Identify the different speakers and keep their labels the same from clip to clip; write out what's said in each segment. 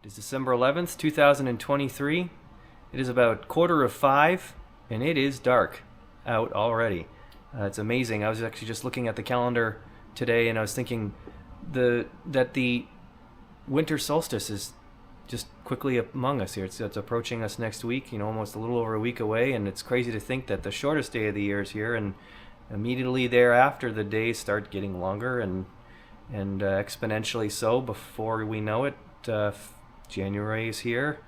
Speaker 1: It is December 11th, 2023. It is about 4:45, and it is dark out already. It's amazing. I was actually just looking at the calendar today, and I was thinking that the winter solstice is just quickly among us here. It's approaching us next week, almost a little over a week away, and it's crazy to think that the shortest day of the year is here, and immediately thereafter the days start getting longer and exponentially so. Before we know it, January is here,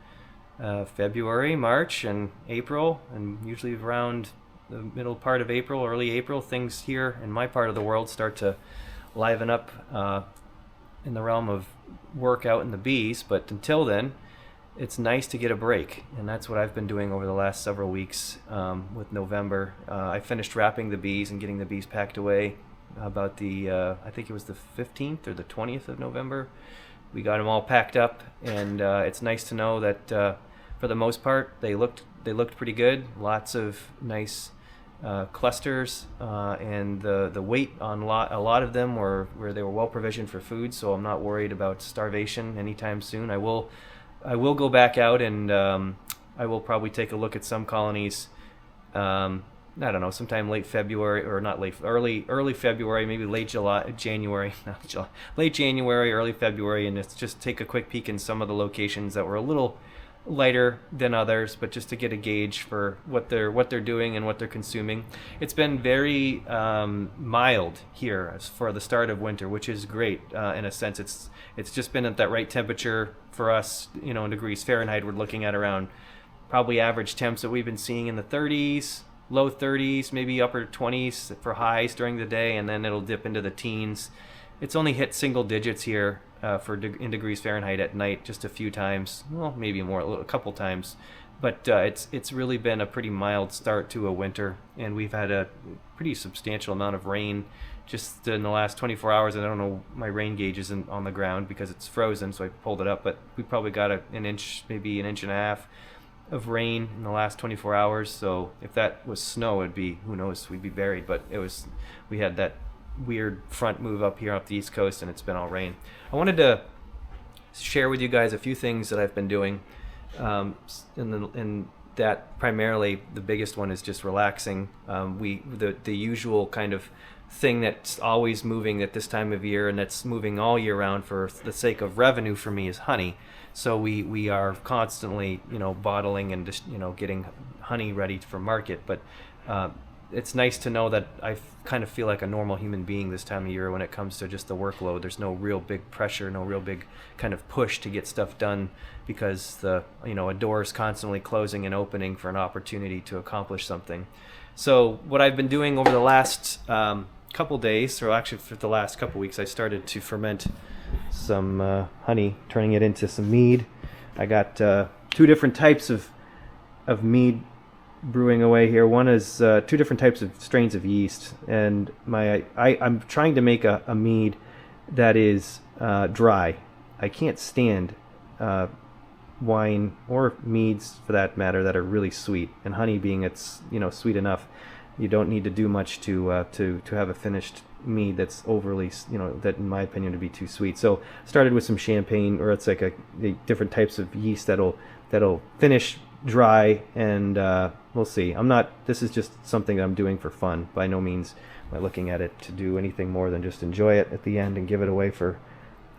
Speaker 1: February, March, and April, and usually around the middle part of April, early April, things here in my part of the world start to liven up in the realm of work out in the bees. But until then, it's nice to get a break, and that's what I've been doing over the last several weeks with November. I finished wrapping the bees and getting the bees packed away about I think it was the 15th or the 20th of November. We got them all packed up, and it's nice to know that for the most part they looked pretty good. Lots of nice clusters, and the weight on a lot of them were where they were well provisioned for food, so I'm not worried about starvation anytime soon. I will go back out, and I will probably take a look at some colonies. I don't know, sometime late February, or not late, early February, maybe late January, late January, early February, and just take a quick peek in some of the locations that were a little lighter than others, but just to get a gauge for what they're doing and what they're consuming. It's been very mild here as for the start of winter, which is great in a sense. It's just been at that right temperature for us, in degrees Fahrenheit. We're looking at around probably average temps that we've been seeing in the 30s. Low 30s, maybe upper 20s for highs during the day, and then it'll dip into the teens. It's only hit single digits here in degrees Fahrenheit at night just a few times. Well, maybe more, a couple times. But it's really been a pretty mild start to a winter, and we've had a pretty substantial amount of rain just in the last 24 hours. And I don't know, my rain gauge isn't on the ground because it's frozen, so I pulled it up, but we probably got an inch, maybe an inch and a half of rain in the last 24 hours. So if that was snow, it'd be, who knows, we'd be buried. But we had that weird front move up here up the East Coast, and it's been all rain. I wanted to share with you guys a few things that I've been doing, and that primarily the biggest one is just relaxing. The usual kind of thing that's always moving at this time of year, and that's moving all year round for the sake of revenue for me, is honey. So we are constantly, bottling and just, getting honey ready for market. But it's nice to know that I kind of feel like a normal human being this time of year when it comes to just the workload. There's no real big pressure, no real big kind of push to get stuff done, because a door is constantly closing and opening for an opportunity to accomplish something. So what I've been doing over the last couple days, or actually for the last couple weeks, I started to ferment some honey, turning it into some mead. I got two different types of mead brewing away here. One is two different types of strains of yeast, and I'm trying to make a mead that is dry. I can't stand wine or meads for that matter that are really sweet, and honey being it's sweet enough, you don't need to do much to have a finished mead that's overly, that in my opinion would be too sweet. So started with some champagne, or it's like the different types of yeast that'll finish dry, and we'll see. This is just something that I'm doing for fun. By no means am I looking at it to do anything more than just enjoy it at the end and give it away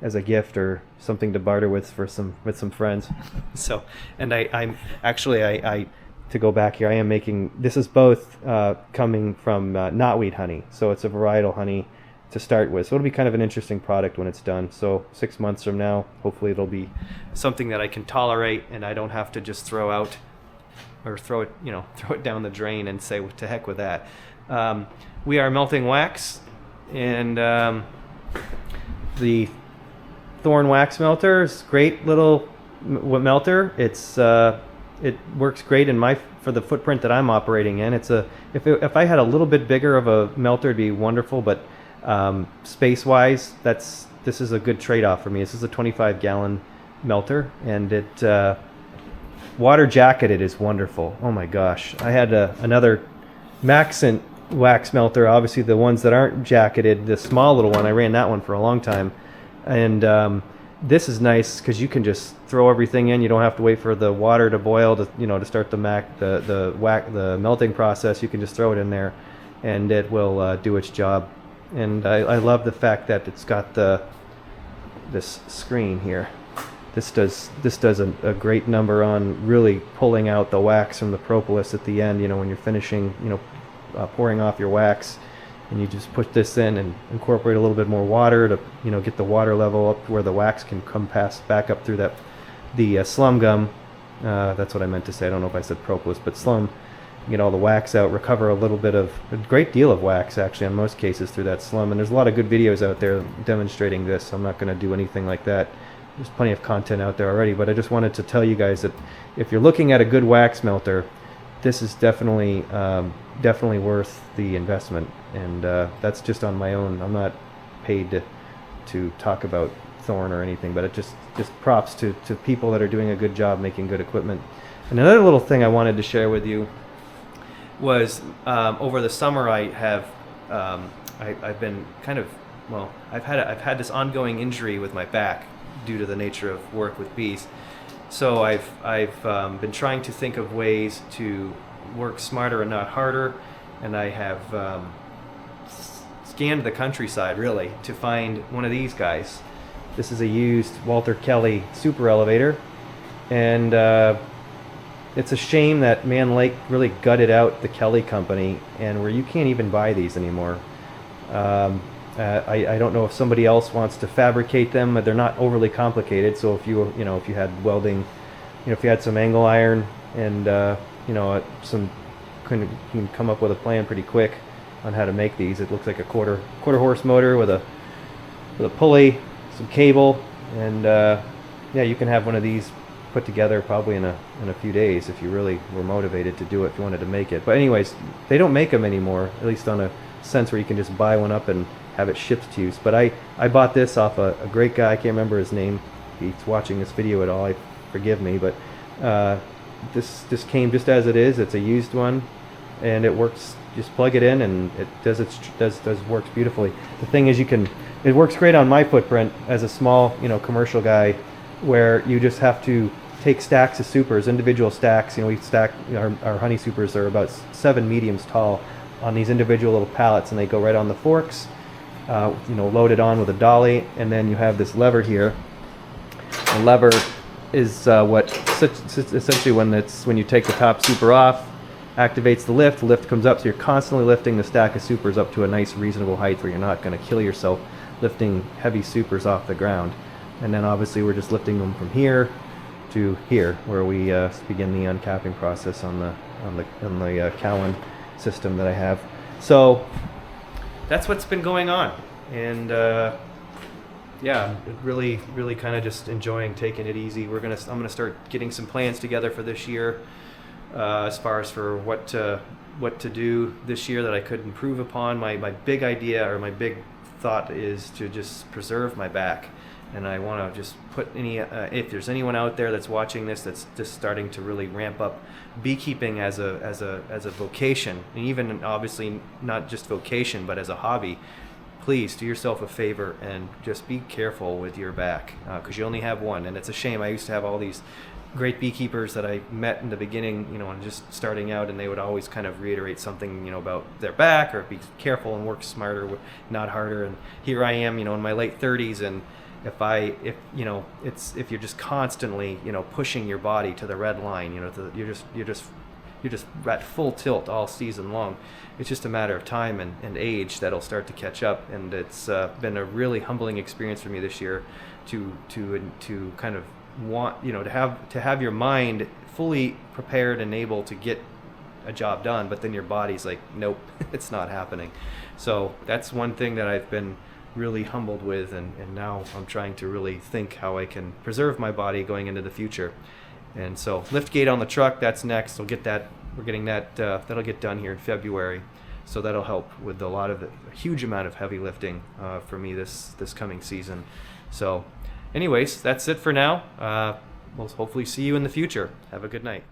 Speaker 1: as a gift or something to barter with some friends. So, and I'm actually to go back here, I am making, this is both coming from knotweed honey, so it's a varietal honey to start with. So it'll be kind of an interesting product when it's done. So 6 months from now, hopefully it'll be something that I can tolerate, and I don't have to just throw out or throw it down the drain and say, to heck with that. We are melting wax, and the Thorn wax melter is a great little melter. It works great for the footprint that I'm operating in. If I had a little bit bigger of a melter, it'd be wonderful, but space-wise, this is a good trade-off for me. This is a 25-gallon melter, and it water jacketed is wonderful. Oh my gosh, I had another Maxent wax melter, obviously the ones that aren't jacketed, the small little one. I ran that one for a long time, and this is nice because you can just throw everything in. You don't have to wait for the water to boil to start the melting process. You can just throw it in there, and it will do its job. And I love the fact that it's got this screen here. This does a great number on really pulling out the wax from the propolis at the end. When you're finishing, pouring off your wax, and you just put this in and incorporate a little bit more water to get the water level up where the wax can come back up through the slum gum. That's what I meant to say. I don't know if I said propolis, but slum. Get all the wax out, recover a great deal of wax actually in most cases through that slum. And there's a lot of good videos out there demonstrating this. I'm not going to do anything like that. There's plenty of content out there already, but I just wanted to tell you guys that if you're looking at a good wax melter, this is definitely worth the investment. And that's just on my own. I'm not paid to talk about Thorn or anything, but it just props to people that are doing a good job making good equipment. And another little thing I wanted to share with you was over the summer I've been I've had this ongoing injury with my back due to the nature of work with bees. So I've been trying to think of ways to work smarter and not harder, and I have scanned the countryside really to find one of these guys. This is a used Walter Kelly super elevator, and it's a shame that Man Lake really gutted out the Kelly company, and where you can't even buy these anymore. I don't know if somebody else wants to fabricate them, but they're not overly complicated. So if you had welding, if you had some angle iron and you can come up with a plan pretty quick on how to make these. It looks like a quarter horse motor with a pulley, some cable, and yeah, you can have one of these put together probably in a few days if you really were motivated to do it, if you wanted to make it. But anyways, they don't make them anymore, at least on a sense where you can just buy one up and have it shipped to you. But I bought this off a great guy. I can't remember his name. If he's watching this video at all, forgive me, but this came just as it is. It's a used one, and it works. Just plug it in, and it works beautifully. The thing is, it works great on my footprint as a small commercial guy, where you just have to take stacks of supers, individual stacks. We stack our honey supers are about 7 mediums tall on these individual little pallets, and they go right on the forks. Loaded on with a dolly, and then you have this lever here. The lever is essentially when you take the top super off, activates the lift comes up, so you're constantly lifting the stack of supers up to a nice reasonable height where you're not going to kill yourself lifting heavy supers off the ground. And then obviously we're just lifting them from here to here, where we begin the uncapping process on the Cowan system that I have. So that's what's been going on, and yeah, really kind of just enjoying taking it easy. I'm gonna start getting some plans together for this year, as far as for what to do this year that I could improve upon. My big idea, or my big thought, is to just preserve my back. And I want to just put if there's anyone out there that's watching this that's just starting to really ramp up beekeeping as a vocation, and even obviously not just vocation but as a hobby, please do yourself a favor and just be careful with your back, because you only have one. And it's a shame. I used to have all these great beekeepers that I met in the beginning, and just starting out, and they would always kind of reiterate something, about their back, or be careful and work smarter, not harder. And here I am, in my late 30s, and if you're just constantly pushing your body to the red line, you're just at full tilt all season long. It's just a matter of time and age that'll start to catch up. And it's been a really humbling experience for me this year to kind of want to have your mind fully prepared and able to get a job done, but then your body's like, nope, it's not happening. So that's one thing that I've been really humbled with, and now I'm trying to really think how I can preserve my body going into the future. And so lift gate on the truck, that's next. We're getting that that'll get done here in February, so that'll help with a huge amount of heavy lifting for me this coming season. So anyways, that's it for now. We'll hopefully see you in the future. Have a good night.